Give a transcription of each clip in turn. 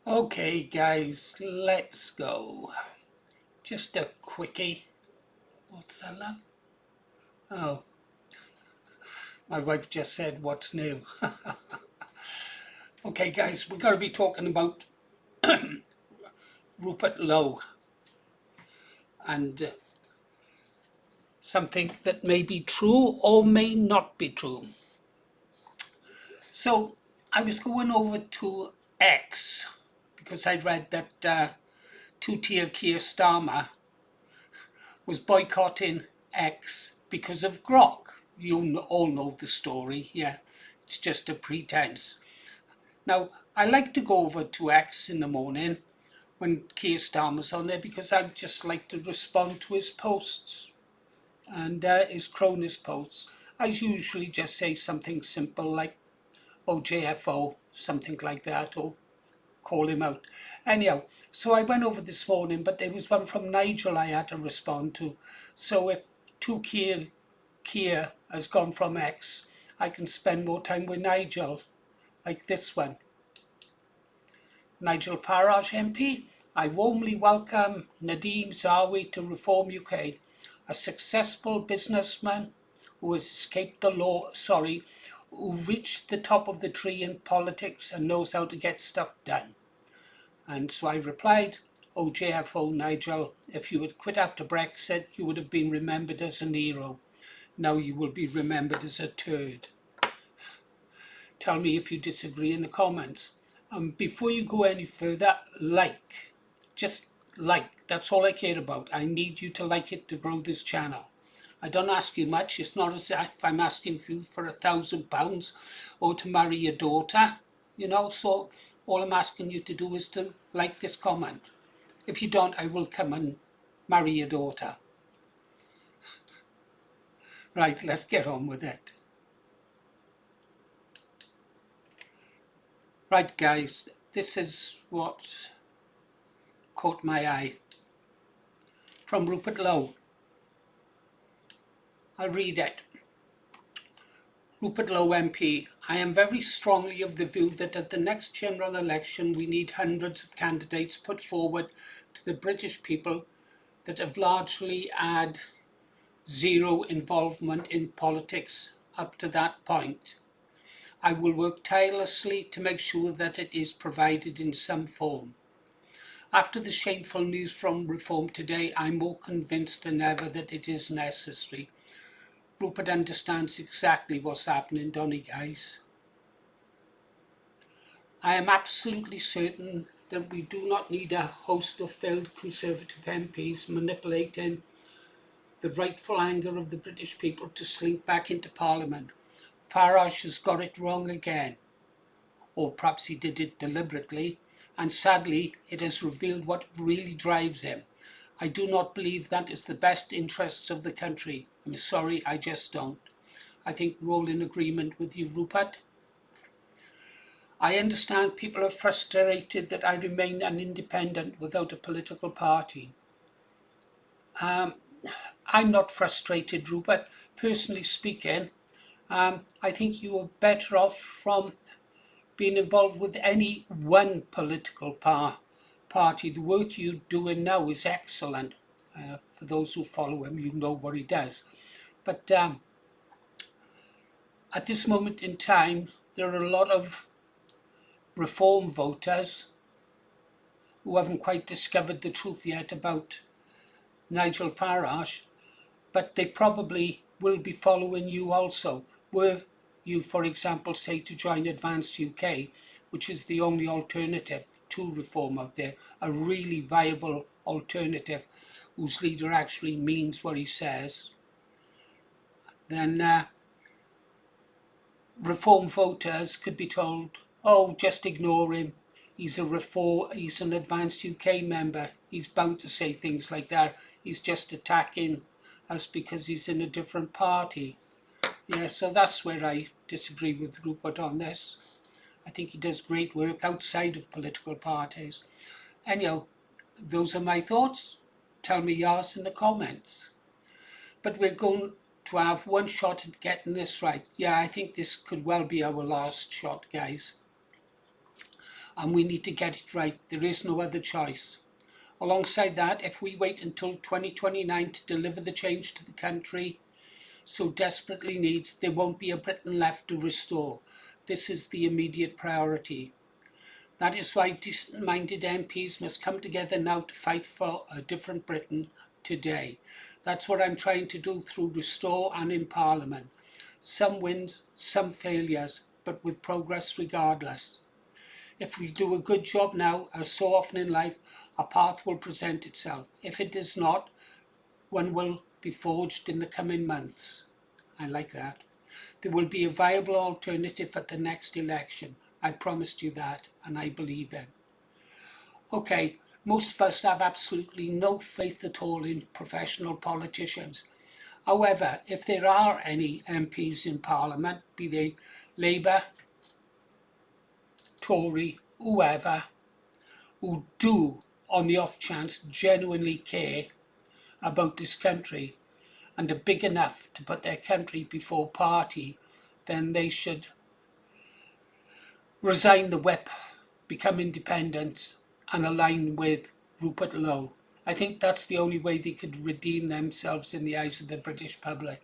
Okay, guys, let's go. Just a quickie. What's that, love? Oh, my wife just said, what's new? Okay, guys, we're going to be talking about Rupert Lowe and something that may be true or may not be true. So, I was going over to X because I'd read that two-tier Keir Starmer was boycotting X because of Grok. You all know the story, yeah. It's just a pretense. Now, I like to go over to X in the morning when Keir Starmer's on there because I just like to respond to his posts and his cronies posts. I usually just say something simple like OJFO, something like that, or call him out. Anyhow, so I went over this morning, but there was one from Nigel I had to respond to. So if Keir has gone from X, I can spend more time with Nigel, like this one. Nigel Farage MP, I warmly welcome Nadeem Zawi to Reform UK, a successful businessman who has escaped the law, who reached the top of the tree in politics and knows how to get stuff done. And so I replied, "Oh, JFO, Nigel, if you had quit after Brexit, you would have been remembered as an hero. Now you will be remembered as a turd." Tell me if you disagree in the comments. Before you go any further, just like, that's all I care about. I need you to like it to grow this channel. I don't ask you much. It's not as if I'm asking you for £1,000 or to marry your daughter, so all I'm asking you to do is to like this comment. If you don't, I will come and marry your daughter. Right, let's get on with it. Right, guys, this is what caught my eye from Rupert Lowe. I'll read it. Rupert Lowe MP, I am very strongly of the view that at the next general election we need hundreds of candidates put forward to the British people that have largely had zero involvement in politics up to that point. I will work tirelessly to make sure that it is provided in some form. After the shameful news from Reform today, I'm more convinced than ever that it is necessary. Rupert understands exactly what's happening, don't he, guys? I am absolutely certain that we do not need a host of failed Conservative MPs manipulating the rightful anger of the British people to slink back into Parliament. Farage has got it wrong again. Or perhaps he did it deliberately, and sadly it has revealed what really drives him. I do not believe that is the best interests of the country. I'm sorry, I just don't. I think we're all in agreement with you, Rupert. I understand people are frustrated that I remain an independent without a political party. I'm not frustrated, Rupert. Personally speaking, I think you are better off from being involved with any one political party. The work you're doing now is excellent. For those who follow him, you know what he does. But at this moment in time, there are a lot of Reform voters who haven't quite discovered the truth yet about Nigel Farage, but they probably will be following you also. Were you, for example, say to join Advanced UK, which is the only alternative to Reform out there, a really viable alternative whose leader actually means what he says, then Reform voters could be told, oh, just ignore him. He's an Advanced UK member. He's bound to say things like that. He's just attacking us because he's in a different party. Yeah, so that's where I disagree with Rupert on this. I think he does great work outside of political parties. Anyhow, those are my thoughts. Tell me yours in the comments. But we're going to have one shot at getting this right. Yeah, I think this could well be our last shot, guys. and we need to get it right. There is no other choice. Alongside that, if we wait until 2029 to deliver the change to the country so desperately needs, there won't be a Britain left to restore. This is the immediate priority. That is why decent-minded MPs must come together now to fight for a different Britain today. That's what I'm trying to do through Restore and in Parliament. Some wins, some failures, but with progress regardless. If we do a good job now, as so often in life, a path will present itself. If it does not, one will be forged in the coming months. I like that. There will be a viable alternative at the next election. I promised you that, and I believe it. Okay, most of us have absolutely no faith at all in professional politicians. However, if there are any MPs in Parliament, be they Labour, Tory, whoever, who do, on the off chance, genuinely care about this country and are big enough to put their country before party, then they should resign the whip, become independents, and align with Rupert Lowe. I think that's the only way they could redeem themselves in the eyes of the British public.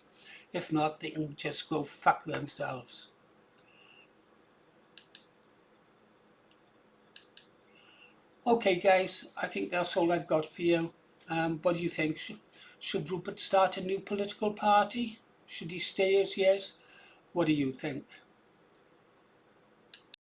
If not, they can just go fuck themselves. Okay guys, I think that's all I've got for you. What do you think? Should Rupert start a new political party? Should he stay as he is? What do you think?